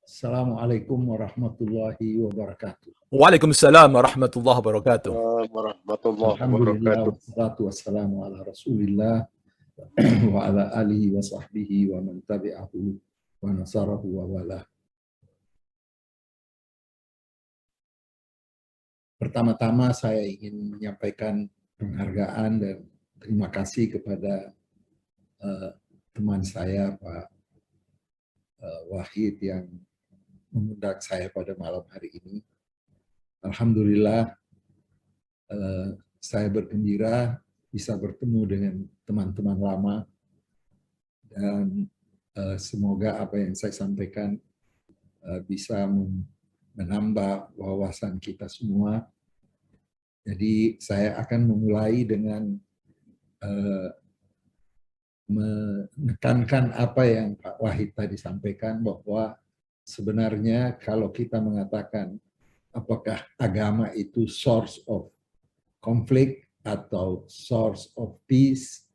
Assalamualaikum warahmatullahi wabarakatuh. Waalaikumsalam warahmatullahi wabarakatuh. Warahmatullahi Alhamdulillah wabarakatuh. wassalatu wassalamu ala Rasulillah wa ala alihi wa sahbihi wa man tabi'ahu wa nasarahu wa wala. Pertama-tama saya ingin menyampaikan penghargaan dan terima kasih kepada teman saya Pak Wahid yang mengundang saya pada malam hari ini. Alhamdulillah saya bergembira bisa bertemu dengan teman-teman lama dan semoga apa yang saya sampaikan bisa menambah wawasan kita semua. Jadi saya akan memulai dengan menekankan apa yang Pak Wahid tadi sampaikan, bahwa sebenarnya kalau kita mengatakan apakah agama itu source of conflict atau source of peace,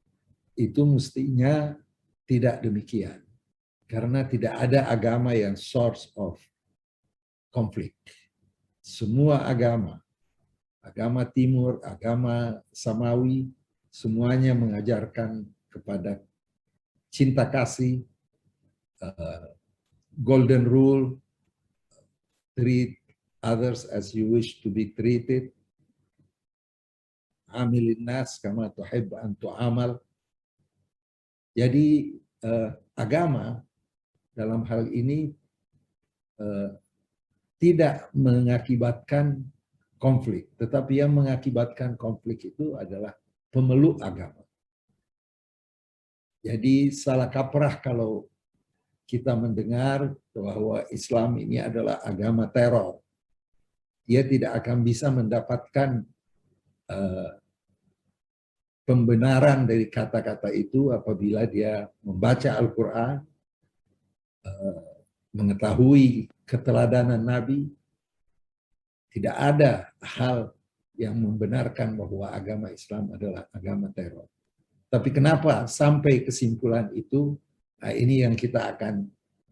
itu mestinya tidak demikian. Karena tidak ada agama yang source of conflict. Semua agama, agama timur, agama samawi, semuanya mengajarkan kepada cinta kasih, golden rule, treat others as you wish to be treated, amilin nas kama tuhib an tu'amal. Jadi agama dalam hal ini tidak mengakibatkan konflik, tetapi yang mengakibatkan konflik itu adalah pemeluk agama. Jadi salah kaprah kalau kita mendengar bahwa Islam ini adalah agama teror. Dia tidak akan bisa mendapatkan pembenaran dari kata-kata itu apabila dia membaca Al-Quran, mengetahui keteladanan Nabi. Tidak ada hal yang membenarkan bahwa agama Islam adalah agama teror. Tapi kenapa sampai kesimpulan itu? Nah, ini yang kita akan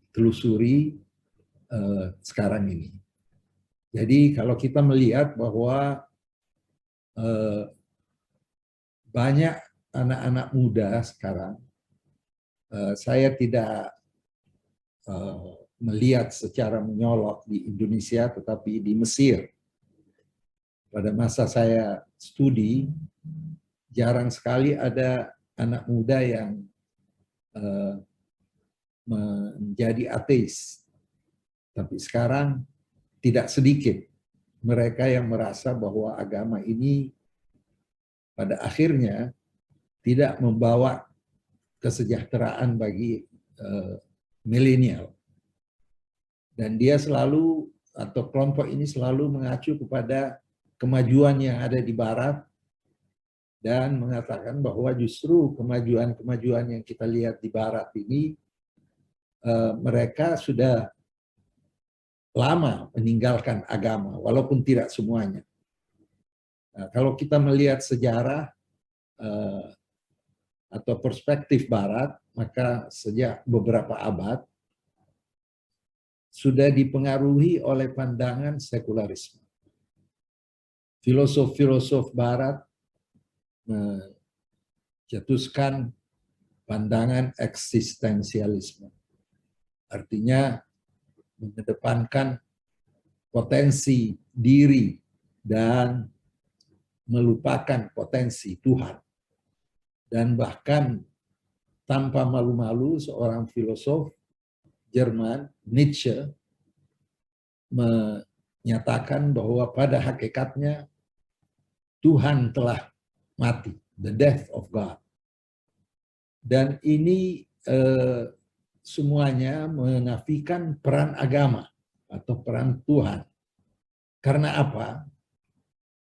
telusuri sekarang ini. Jadi kalau kita melihat bahwa banyak anak-anak muda sekarang, saya tidak melihat secara menyolok di Indonesia, tetapi di Mesir. Pada masa saya studi, jarang sekali ada anak muda yang menjadi ateis. Tapi sekarang tidak sedikit mereka yang merasa bahwa agama ini pada akhirnya tidak membawa kesejahteraan bagi milenial. Dan dia selalu, atau kelompok ini selalu mengacu kepada kemajuan yang ada di Barat dan mengatakan bahwa justru kemajuan-kemajuan yang kita lihat di Barat ini mereka sudah lama meninggalkan agama, walaupun tidak semuanya. Nah, kalau kita melihat sejarah atau perspektif Barat, maka sejak beberapa abad sudah dipengaruhi oleh pandangan sekularisme. Filosof-filosof Barat mencetuskan pandangan eksistensialisme. Artinya mengedepankan potensi diri dan melupakan potensi Tuhan. Dan bahkan tanpa malu-malu seorang filosof Jerman, Nietzsche, menyatakan bahwa pada hakikatnya Tuhan telah mati, the death of God. Dan ini semuanya menafikan peran agama atau peran Tuhan. Karena apa?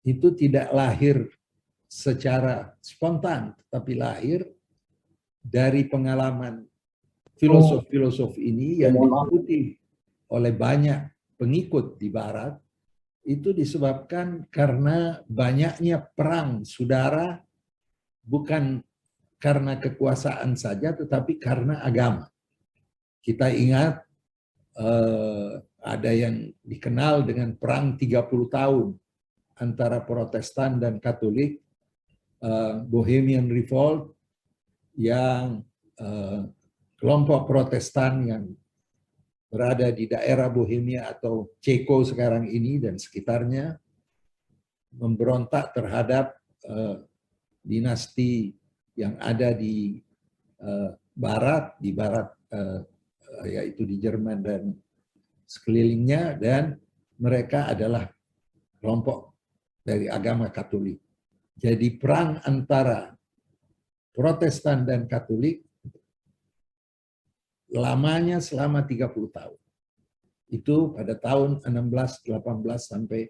Itu tidak lahir secara spontan, tetapi lahir dari pengalaman filosof-filosof ini yang diikuti oleh banyak pengikut di Barat. Itu disebabkan karena banyaknya perang saudara, bukan karena kekuasaan saja, tetapi karena agama. Kita ingat ada yang dikenal dengan perang 30 tahun antara Protestan dan Katolik, Bohemian Revolt, yang kelompok Protestan yang berada di daerah Bohemia atau Ceko sekarang ini dan sekitarnya memberontak terhadap dinasti yang ada di barat yaitu di Jerman dan sekelilingnya, dan mereka adalah kelompok dari agama Katolik. Jadi perang antara Protestan dan Katolik lamanya selama 30 tahun. Itu pada tahun 1618 sampai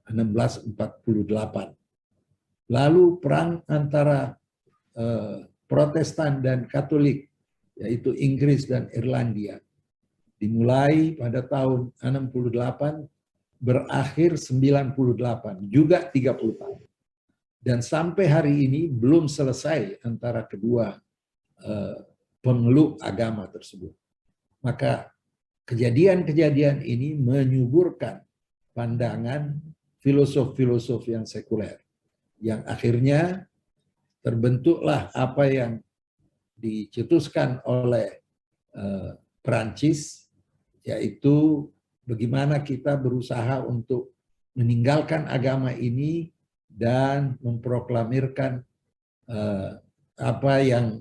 1648. Lalu perang antara Protestan dan Katolik, yaitu Inggris dan Irlandia, dimulai pada tahun 68, berakhir 98, juga 30 tahun. Dan sampai hari ini belum selesai antara kedua pemeluk agama tersebut. Maka kejadian-kejadian ini menyuburkan pandangan filosof-filosof yang sekuler, yang akhirnya terbentuklah apa yang dicetuskan oleh Perancis, yaitu bagaimana kita berusaha untuk meninggalkan agama ini dan memproklamirkan apa yang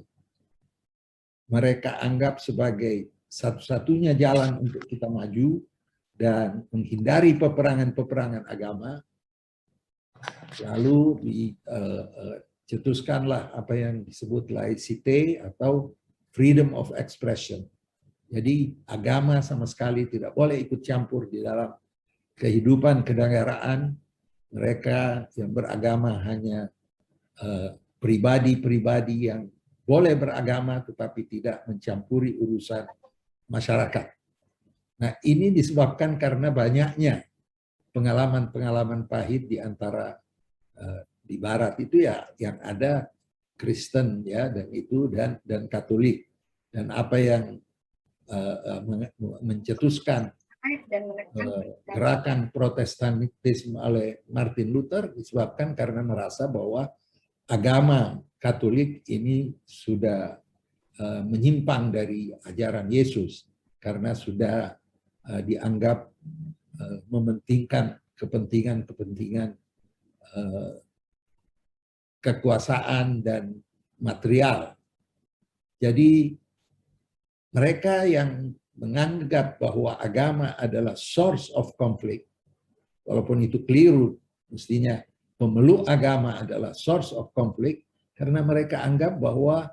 mereka anggap sebagai satu-satunya jalan untuk kita maju dan menghindari peperangan-peperangan agama. Lalu dicetuskanlah apa yang disebut laicite atau freedom of expression. Jadi agama sama sekali tidak boleh ikut campur di dalam kehidupan kenegaraan. Mereka yang beragama hanya pribadi-pribadi yang boleh beragama tetapi tidak mencampuri urusan masyarakat. Nah, ini disebabkan karena banyaknya pengalaman-pengalaman pahit di antara di barat itu ya, yang ada Kristen ya, dan itu dan Katolik, dan apa yang mencetuskan gerakan Protestantisme oleh Martin Luther disebabkan karena merasa bahwa agama Katolik ini sudah menyimpang dari ajaran Yesus karena sudah dianggap mementingkan kepentingan-kepentingan kekuasaan dan material. Jadi mereka yang menganggap bahwa agama adalah source of conflict, walaupun itu keliru, mestinya pemeluk agama adalah source of conflict, karena mereka anggap bahwa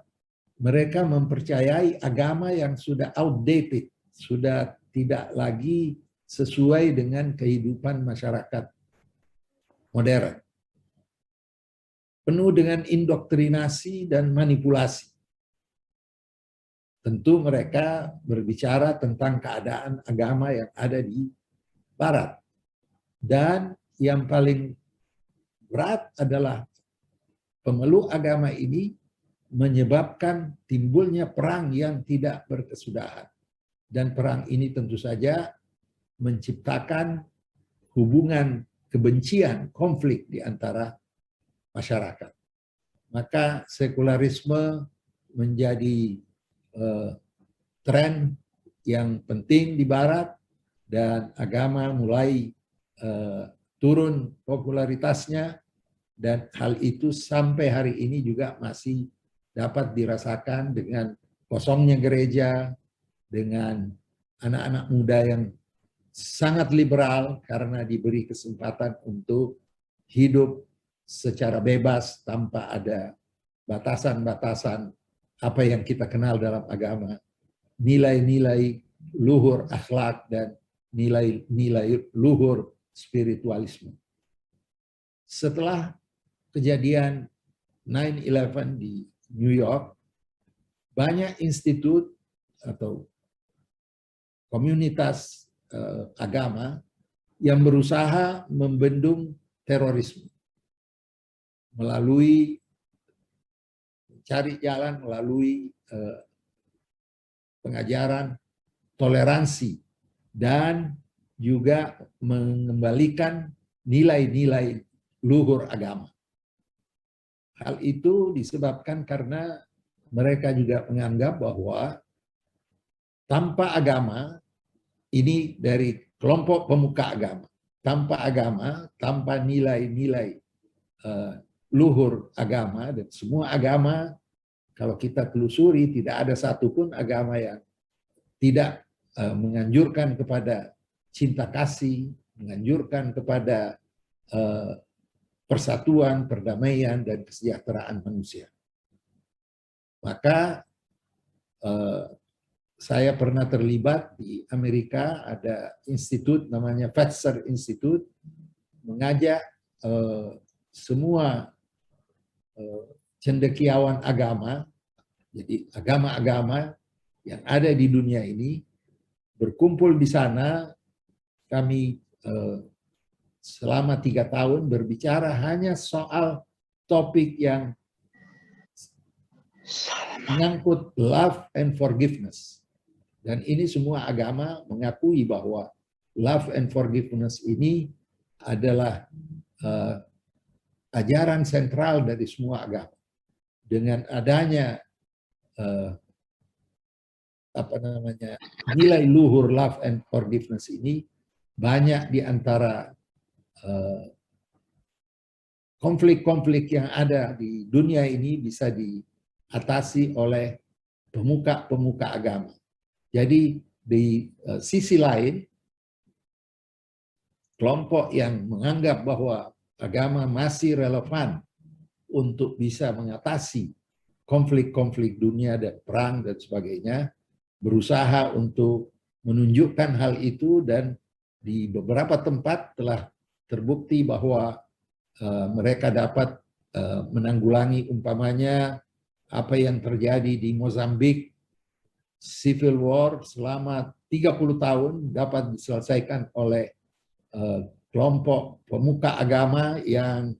mereka mempercayai agama yang sudah outdated, sudah tidak lagi sesuai dengan kehidupan masyarakat modern. Penuh dengan indoktrinasi dan manipulasi. Tentu mereka berbicara tentang keadaan agama yang ada di barat. Dan yang paling berat adalah pemeluk agama ini menyebabkan timbulnya perang yang tidak berkesudahan. Dan perang ini tentu saja menciptakan hubungan kebencian, konflik di antara masyarakat. Maka sekularisme menjadi tren yang penting di barat, dan agama mulai turun popularitasnya, dan hal itu sampai hari ini juga masih dapat dirasakan dengan kosongnya gereja, dengan anak-anak muda yang sangat liberal karena diberi kesempatan untuk hidup secara bebas tanpa ada batasan-batasan apa yang kita kenal dalam agama, nilai-nilai luhur akhlak dan nilai-nilai luhur spiritualisme. Setelah kejadian 9/11 di New York, banyak institut atau komunitas agama yang berusaha membendung terorisme melalui cari jalan melalui pengajaran toleransi dan juga mengembalikan nilai-nilai luhur agama. Hal itu disebabkan karena mereka juga menganggap bahwa tanpa agama, ini dari kelompok pemuka agama, tanpa agama, tanpa nilai-nilai luhur agama, dan semua agama, kalau kita telusuri, tidak ada satupun agama yang tidak menganjurkan kepada cinta kasih, menganjurkan kepada persatuan, perdamaian, dan kesejahteraan manusia. Maka saya pernah terlibat di Amerika, ada institut namanya Fetzer Institute, mengajak semua cendekiawan agama, jadi agama-agama yang ada di dunia ini, berkumpul di sana. Kami selama 3 tahun berbicara hanya soal topik yang menyangkut love and forgiveness. Dan ini semua agama mengakui bahwa love and forgiveness ini adalah ajaran sentral dari semua agama. Dengan adanya nilai luhur love and forgiveness ini, banyak di antara konflik-konflik yang ada di dunia ini bisa diatasi oleh pemuka-pemuka agama. Jadi di sisi lain, kelompok yang menganggap bahwa agama masih relevan untuk bisa mengatasi konflik-konflik dunia dan perang dan sebagainya, berusaha untuk menunjukkan hal itu, dan di beberapa tempat telah terbukti bahwa mereka dapat menanggulangi umpamanya apa yang terjadi di Mozambik, civil war selama 30 tahun dapat diselesaikan oleh kelompok pemuka agama yang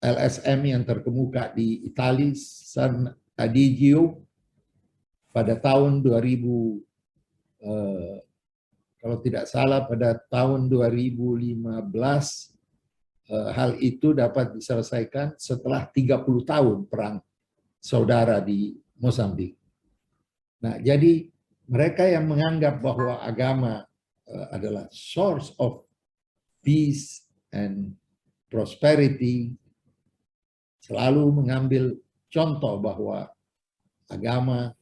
LSM yang terkemuka di Italia, San Adigio, pada tahun 2000, kalau tidak salah pada tahun 2015, hal itu dapat diselesaikan setelah 30 tahun perang saudara di Mozambik. Nah, jadi mereka yang menganggap bahwa agama adalah source of peace and prosperity selalu mengambil contoh bahwa agama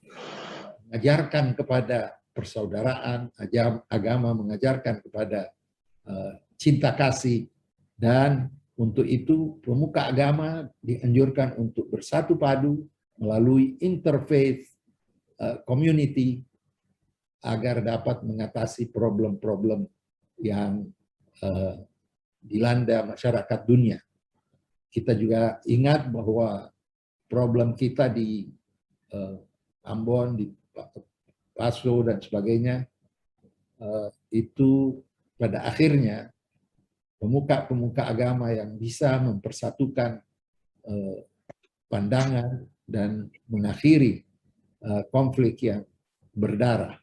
mengajarkan kepada persaudaraan, agama mengajarkan kepada cinta kasih, dan untuk itu pemuka agama dianjurkan untuk bersatu padu melalui interfaith community agar dapat mengatasi problem-problem yang dilanda masyarakat dunia. Kita juga ingat bahwa problem kita di Ambon, di Paso dan sebagainya, itu pada akhirnya pemuka-pemuka agama yang bisa mempersatukan pandangan dan mengakhiri konflik yang berdarah.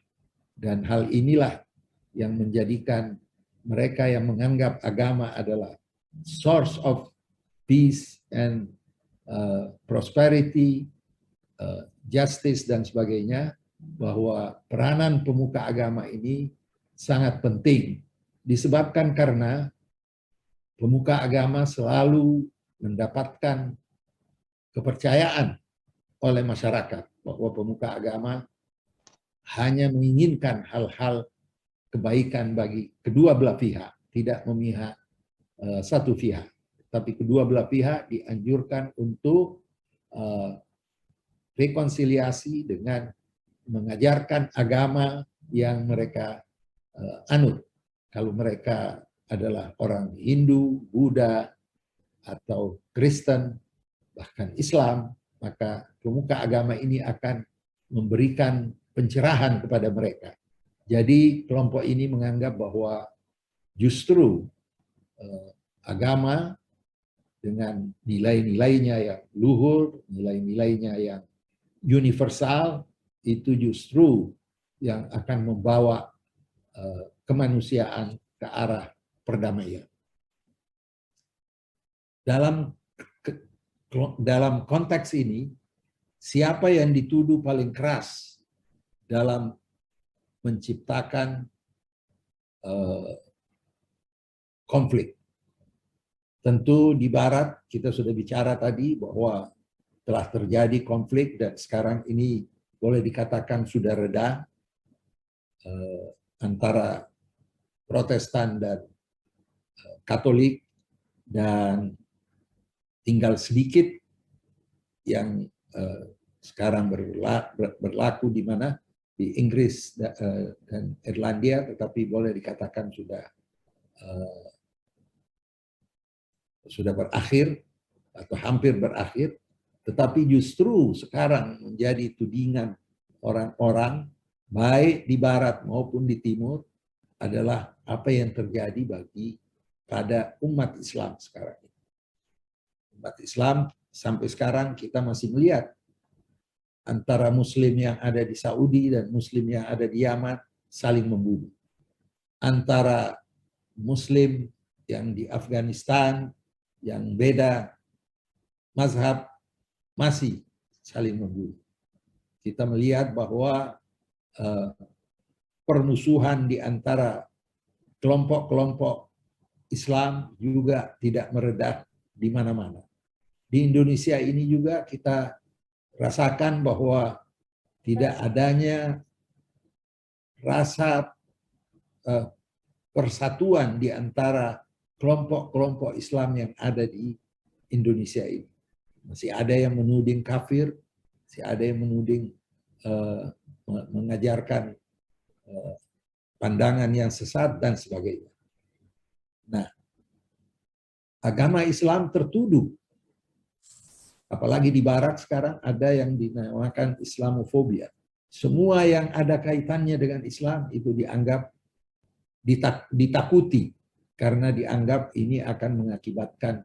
Dan hal inilah yang menjadikan mereka yang menganggap agama adalah source of peace and prosperity, justice dan sebagainya, bahwa peranan pemuka agama ini sangat penting, disebabkan karena pemuka agama selalu mendapatkan kepercayaan oleh masyarakat bahwa pemuka agama hanya menginginkan hal-hal kebaikan bagi kedua belah pihak, tidak memihak satu pihak, tapi kedua belah pihak dianjurkan untuk rekonsiliasi dengan mengajarkan agama yang mereka anut. Kalau mereka adalah orang Hindu, Buddha, atau Kristen, bahkan Islam, maka pemuka agama ini akan memberikan pencerahan kepada mereka. Jadi kelompok ini menganggap bahwa justru agama dengan nilai-nilainya yang luhur, nilai-nilainya yang universal, itu justru yang akan membawa kemanusiaan ke arah perdamaian. Dalam konteks ini, siapa yang dituduh paling keras dalam menciptakan konflik? Tentu di Barat kita sudah bicara tadi bahwa telah terjadi konflik dan sekarang ini boleh dikatakan sudah reda antara Protestan dan Katolik, dan tinggal sedikit yang sekarang berlaku di mana di Inggris dan Irlandia, tetapi boleh dikatakan sudah berakhir atau hampir berakhir. Tetapi justru sekarang menjadi tudingan orang-orang baik di Barat maupun di Timur adalah apa yang terjadi pada umat Islam sekarang. Umat Islam sampai sekarang kita masih melihat antara Muslim yang ada di Saudi dan Muslim yang ada di Yaman saling membunuh. Antara Muslim yang di Afghanistan yang beda mazhab masih saling membunuh. Kita melihat bahwa permusuhan di antara kelompok-kelompok Islam juga tidak meredah di mana-mana. Di Indonesia ini juga kita rasakan bahwa tidak adanya rasa persatuan di antara kelompok-kelompok Islam yang ada di Indonesia ini. Masih ada yang menuding kafir, masih ada yang menuding mengajarkan pandangan yang sesat dan sebagainya. Nah, agama Islam tertuduh, apalagi di Barat sekarang ada yang dinamakan Islamofobia. Semua yang ada kaitannya dengan Islam itu dianggap ditakuti karena dianggap ini akan mengakibatkan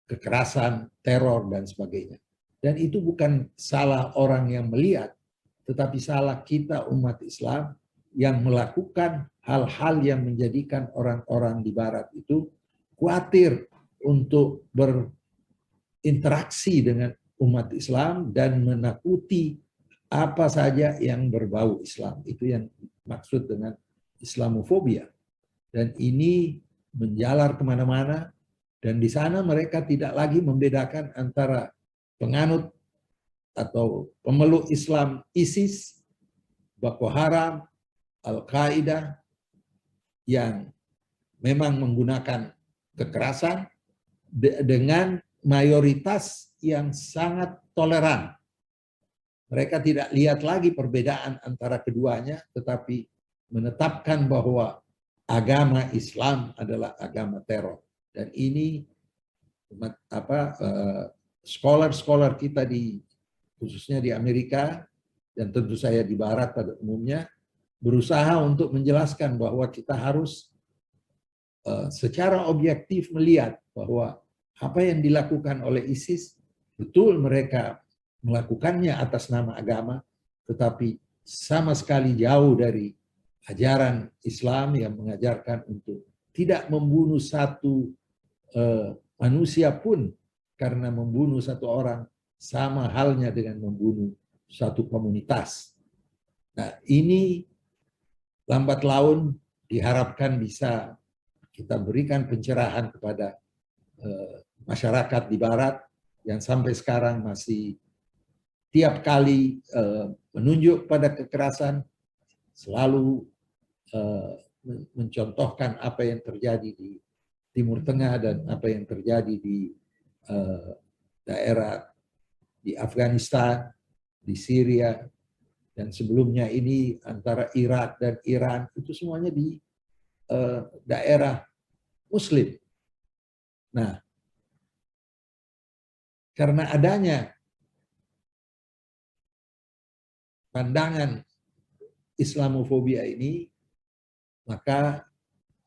kekerasan, teror, dan sebagainya. Dan itu bukan salah orang yang melihat, tetapi salah kita umat Islam yang melakukan hal-hal yang menjadikan orang-orang di Barat itu khawatir untuk berinteraksi dengan umat Islam dan menakuti apa saja yang berbau Islam. Itu yang maksud dengan Islamofobia. Dan ini menjalar kemana-mana, dan di sana mereka tidak lagi membedakan antara penganut atau pemeluk Islam ISIS, Boko Haram, Al-Qaeda, yang memang menggunakan kekerasan dengan mayoritas yang sangat toleran. Mereka tidak lihat lagi perbedaan antara keduanya, tetapi menetapkan bahwa agama Islam adalah agama teror. Dan ini scholar-scholar kita khususnya di Amerika dan tentu saya di Barat pada umumnya berusaha untuk menjelaskan bahwa kita harus secara objektif melihat bahwa apa yang dilakukan oleh ISIS betul mereka melakukannya atas nama agama, tetapi sama sekali jauh dari ajaran Islam yang mengajarkan untuk tidak membunuh satu manusia pun, karena membunuh satu orang sama halnya dengan membunuh satu komunitas. Nah, ini lambat laun diharapkan bisa kita berikan pencerahan kepada masyarakat di Barat yang sampai sekarang masih tiap kali menunjuk pada kekerasan, selalu mencontohkan apa yang terjadi di Timur Tengah dan apa yang terjadi di daerah di Afghanistan, di Syria, dan sebelumnya ini antara Irak dan Iran, itu semuanya di daerah Muslim. Nah, karena adanya pandangan Islamofobia ini, maka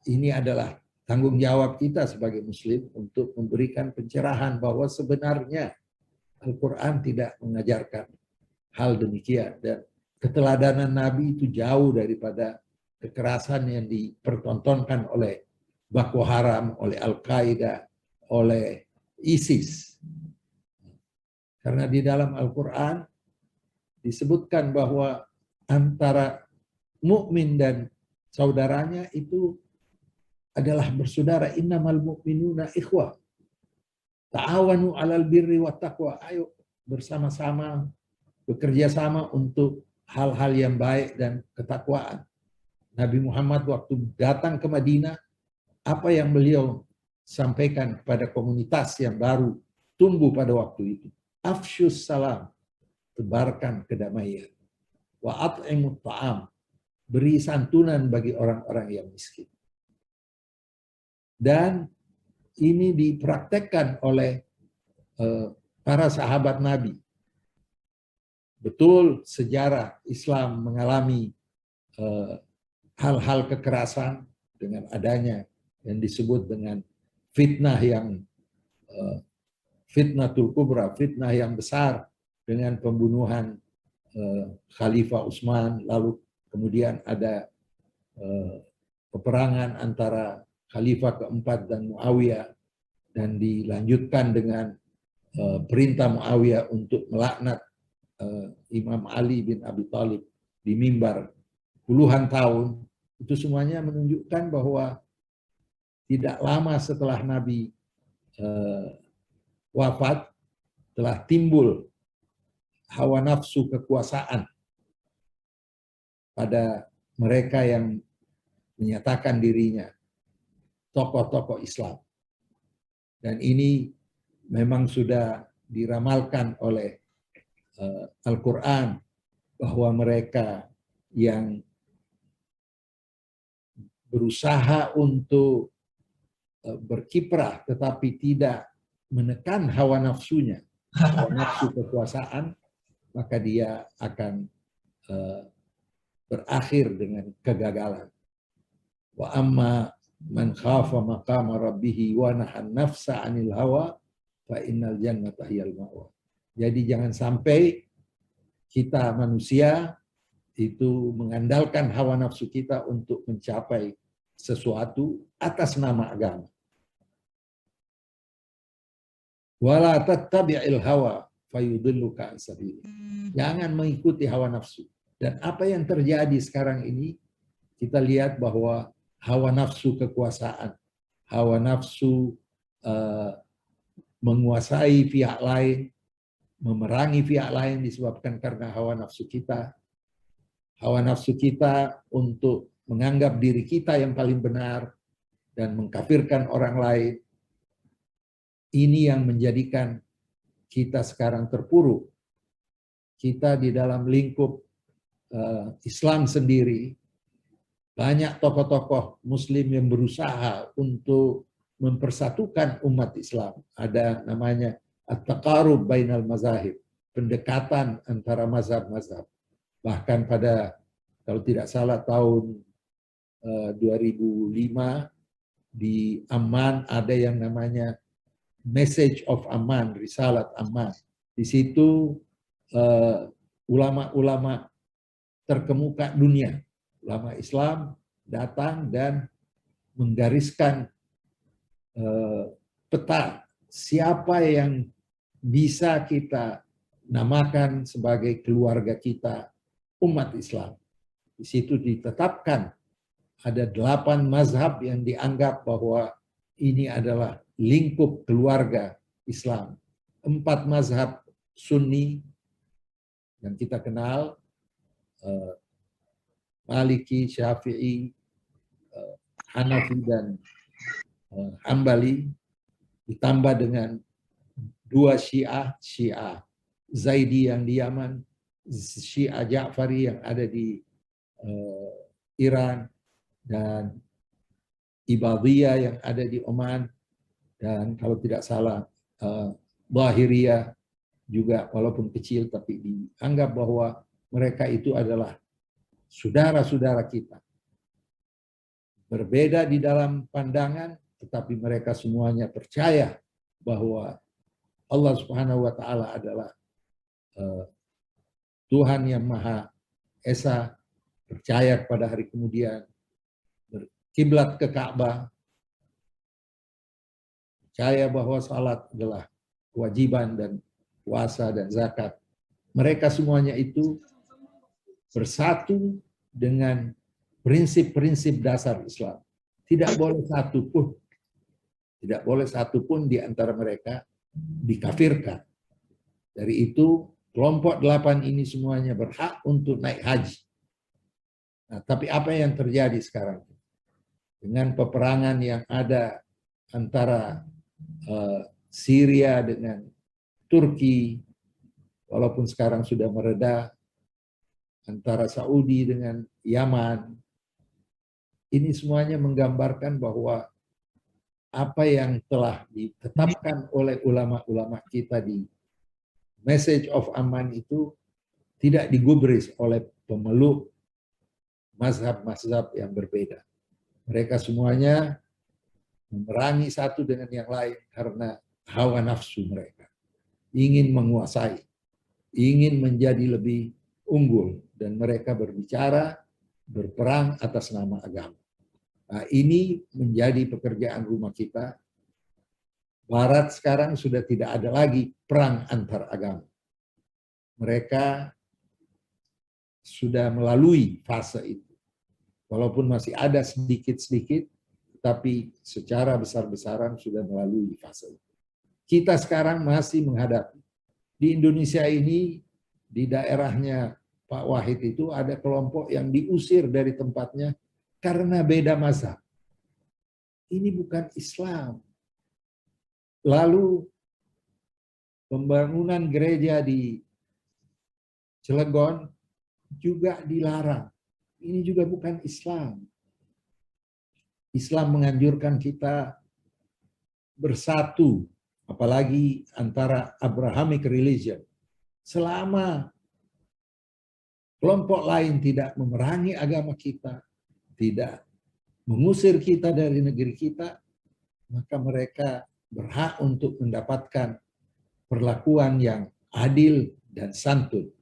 ini adalah tanggung jawab kita sebagai Muslim untuk memberikan pencerahan bahwa sebenarnya Al-Quran tidak mengajarkan hal demikian, dan keteladanan Nabi itu jauh daripada kekerasan yang dipertontonkan oleh Boko Haram, oleh Al-Qaeda, oleh ISIS. Karena di dalam Al-Quran disebutkan bahwa antara mukmin dan saudaranya itu adalah bersaudara. Innamal mu'minuna ikhwah. Ta'awanu 'alal birri wat taqwa. Ayo bersama-sama, bekerja sama untuk hal-hal yang baik dan ketakwaan. Nabi Muhammad waktu datang ke Madinah, apa yang beliau sampaikan kepada komunitas yang baru tumbuh pada waktu itu? Afsyus salam, tebarkan kedamaian. Wa at'imut ta'am, beri santunan bagi orang-orang yang miskin. Dan ini dipraktekkan oleh para sahabat Nabi. Betul, sejarah Islam mengalami hal-hal kekerasan dengan adanya yang disebut dengan fitnah yang fitnatul kubra, fitnah yang besar dengan pembunuhan Khalifah Utsman, lalu kemudian ada peperangan antara Khalifah keempat dan Muawiyah, dan dilanjutkan dengan perintah Muawiyah untuk melaknat Imam Ali bin Abi Thalib di mimbar puluhan tahun. Itu semuanya menunjukkan bahwa tidak lama setelah Nabi wafat telah timbul hawa nafsu kekuasaan pada mereka yang menyatakan dirinya tokoh-tokoh Islam. Dan ini memang sudah diramalkan oleh Al-Quran bahwa mereka yang berusaha untuk berkiprah tetapi tidak menekan hawa nafsunya, hawa nafsu kekuasaan, maka dia akan berakhir dengan kegagalan. Wa amma man khafa maqama rabbih wa nahan nafsa 'anil hawa fa innal jannata hiyal ma'wa. Jadi jangan sampai kita manusia itu mengandalkan hawa nafsu kita untuk mencapai sesuatu atas nama agama. Wala tattabi'il hawa fayudilluka an sabil. Jangan mengikuti hawa nafsu. Dan apa yang terjadi sekarang ini, kita lihat bahwa hawa nafsu kekuasaan, hawa nafsu menguasai pihak lain, memerangi pihak lain disebabkan karena hawa nafsu kita. Hawa nafsu kita untuk menganggap diri kita yang paling benar dan mengkafirkan orang lain. Ini yang menjadikan kita sekarang terpuruk. Kita di dalam lingkup Islam sendiri, banyak tokoh-tokoh Muslim yang berusaha untuk mempersatukan umat Islam. Ada namanya at-taqarub bainal mazahib, pendekatan antara mazhab-mazhab. Bahkan pada, kalau tidak salah, tahun 2005 di Amman ada yang namanya Message of Amman, Risalat Amman. Di situ ulama-ulama terkemuka dunia, ulama Islam datang dan menggariskan peta siapa yang bisa kita namakan sebagai keluarga kita, umat Islam. Di situ ditetapkan ada 8 mazhab yang dianggap bahwa ini adalah lingkup keluarga Islam. 4 mazhab Sunni yang kita kenal, Maliki, Syafi'i, Hanafi, dan Hambali, ditambah dengan 2 Syiah Zaidi yang di Yaman, Syiah Ja'fari yang ada di Iran, dan Ibadiyah yang ada di Oman, dan kalau tidak salah Zahiriyah juga, walaupun kecil tapi dianggap bahwa mereka itu adalah saudara-saudara kita. Berbeda di dalam pandangan, tetapi mereka semuanya percaya bahwa Allah Subhanahu wa Ta'ala adalah Tuhan yang Maha Esa, percaya kepada hari kemudian, berkiblat ke Ka'bah, percaya bahwa salat adalah kewajiban dan puasa dan zakat. Mereka semuanya itu bersatu dengan prinsip-prinsip dasar Islam. Tidak boleh satu pun di antara mereka dikafirkan. Dari itu, kelompok 8 ini semuanya berhak untuk naik haji. Nah, tapi apa yang terjadi sekarang? Dengan peperangan yang ada antara Syria dengan Turki, walaupun sekarang sudah mereda, antara Saudi dengan Yaman, ini semuanya menggambarkan bahwa apa yang telah ditetapkan oleh ulama-ulama kita di Message of Aman itu tidak digubris oleh pemeluk mazhab-mazhab yang berbeda. Mereka semuanya memerangi satu dengan yang lain karena hawa nafsu mereka. Ingin menguasai, ingin menjadi lebih unggul, dan mereka berbicara, berperang atas nama agama. Nah, ini menjadi pekerjaan rumah kita. Barat sekarang sudah tidak ada lagi perang antar agama. Mereka sudah melalui fase itu. Walaupun masih ada sedikit-sedikit, tapi secara besar-besaran sudah melalui fase itu. Kita sekarang masih menghadapi. Di Indonesia ini, di daerahnya Pak Wahid itu ada kelompok yang diusir dari tempatnya karena beda mazhab. Ini bukan Islam. Lalu pembangunan gereja di Cilegon juga dilarang. Ini juga bukan Islam. Islam menganjurkan kita bersatu, apalagi antara Abrahamic religion. Selama kelompok lain tidak memerangi agama kita, tidak mengusir kita dari negeri kita, maka mereka berhak untuk mendapatkan perlakuan yang adil dan santun.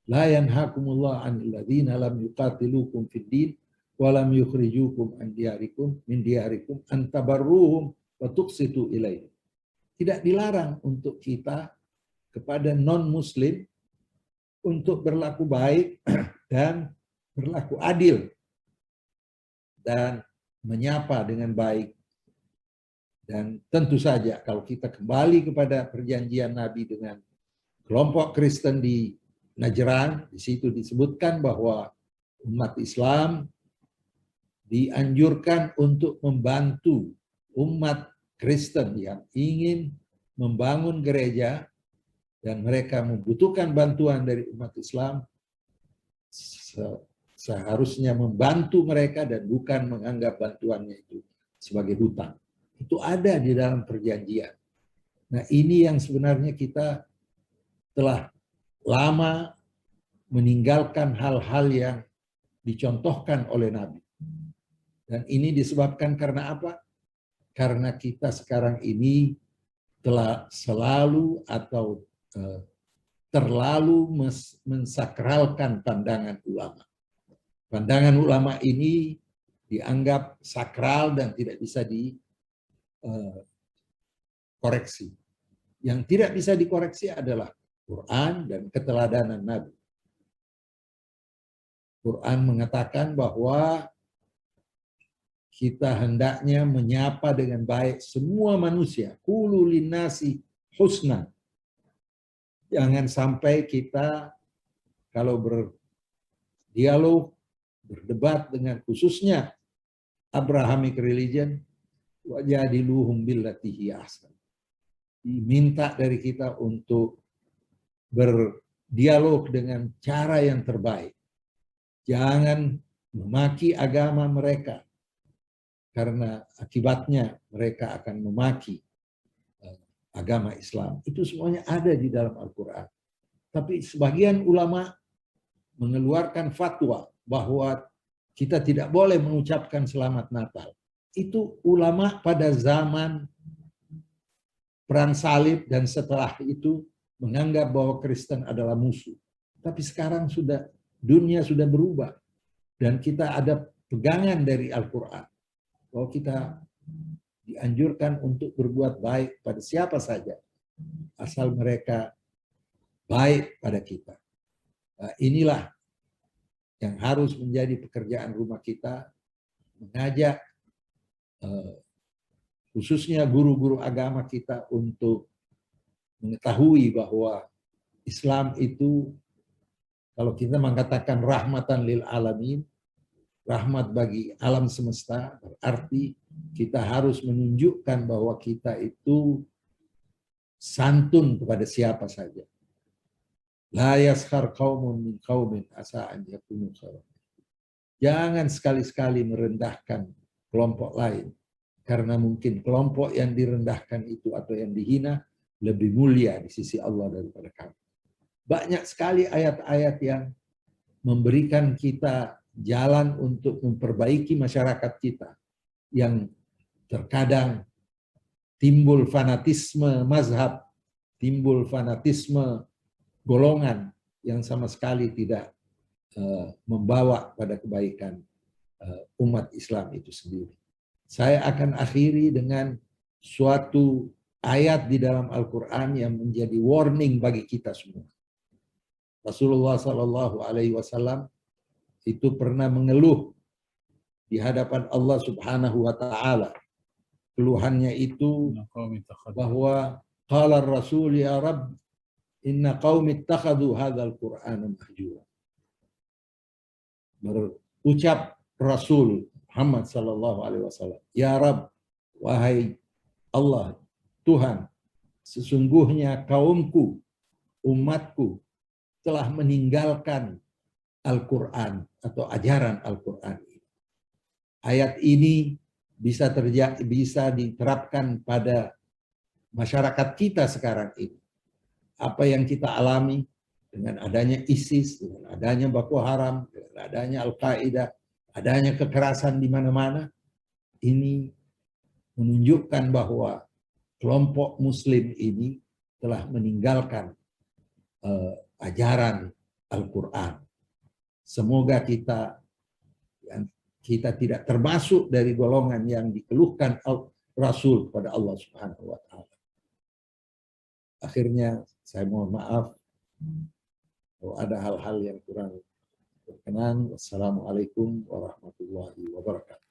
La yanhakumullah 'anil ladzina lam yuqatilukum fid din wa lam yukhrijukum min diyarikum an tabarruhum wa tuqsitu ilaihim. Tidak dilarang untuk kita kepada non-muslim untuk berlaku baik dan berlaku adil dan menyapa dengan baik. Dan tentu saja kalau kita kembali kepada perjanjian Nabi dengan kelompok Kristen di Najran, di situ disebutkan bahwa umat Islam dianjurkan untuk membantu umat Kristen yang ingin membangun gereja dan mereka membutuhkan bantuan dari umat Islam, seharusnya membantu mereka dan bukan menganggap bantuannya itu sebagai hutang. Itu ada di dalam perjanjian. Nah, ini yang sebenarnya kita telah lama meninggalkan hal-hal yang dicontohkan oleh Nabi. Dan ini disebabkan karena apa? Karena kita sekarang ini telah selalu atau terlalu mensakralkan pandangan ulama. Pandangan ulama ini dianggap sakral dan tidak bisa dikoreksi. Yang tidak bisa dikoreksi adalah Quran dan keteladanan Nabi. Quran mengatakan bahwa kita hendaknya menyapa dengan baik semua manusia. Qulu linnasi husna. Jangan sampai kita kalau berdialog, berdebat dengan khususnya Abrahamic religion, wajadiluhum billati hiya ahsan. Diminta dari kita untuk berdialog dengan cara yang terbaik. Jangan memaki agama mereka, karena akibatnya mereka akan memaki agama Islam. Itu semuanya ada di dalam Al-Quran. Tapi sebagian ulama mengeluarkan fatwa bahwa kita tidak boleh mengucapkan selamat Natal. Itu ulama pada zaman Perang Salib dan setelah itu menganggap bahwa Kristen adalah musuh. Tapi sekarang dunia sudah berubah. dan kita ada pegangan dari Al-Quran bahwa kita dianjurkan untuk berbuat baik pada siapa saja asal mereka baik pada kita. Inilah yang harus menjadi pekerjaan rumah kita, mengajak khususnya guru-guru agama kita untuk mengetahui bahwa Islam itu, kalau kita mengatakan rahmatan lil alamin, rahmat bagi alam semesta, berarti kita harus menunjukkan bahwa kita itu santun kepada siapa saja. La yaskhar qaumun min qaumin asa an yakunu khairan. Jangan sekali-sekali merendahkan kelompok lain, karena mungkin kelompok yang direndahkan itu atau yang dihina lebih mulia di sisi Allah daripada kamu. Banyak sekali ayat-ayat yang memberikan kita jalan untuk memperbaiki masyarakat kita yang terkadang timbul fanatisme mazhab, timbul fanatisme golongan yang sama sekali tidak membawa pada kebaikan umat Islam itu sendiri. Saya akan akhiri dengan suatu ayat di dalam Al-Quran yang menjadi warning bagi kita semua. Rasulullah Sallallahu Alaihi Wasallam itu pernah mengeluh di hadapan Allah Subhanahu Wa Taala. Keluhannya itu bahwa qala Rasul ya Rabb inna qaumi ittakhadhu hadzal Qur'ana mahjura. Berucap Rasul Muhammad Sallallahu Alaihi Wasallam, ya Rabb, wahai Allah Tuhan, sesungguhnya kaumku, umatku telah meninggalkan Al-Quran atau ajaran Al-Quran. Ayat ini bisa diterapkan pada masyarakat kita sekarang ini. Apa yang kita alami dengan adanya ISIS, dengan adanya Boko Haram, dengan adanya Al-Qaeda, adanya kekerasan di mana-mana, ini menunjukkan bahwa kelompok Muslim ini telah meninggalkan ajaran Al-Quran. Semoga kita tidak termasuk dari golongan yang dikeluhkan Rasul kepada Allah Subhanahu wa Ta'ala. Akhirnya saya mohon maaf kalau ada hal-hal yang kurang berkenan. Wassalamualaikum warahmatullahi wabarakatuh.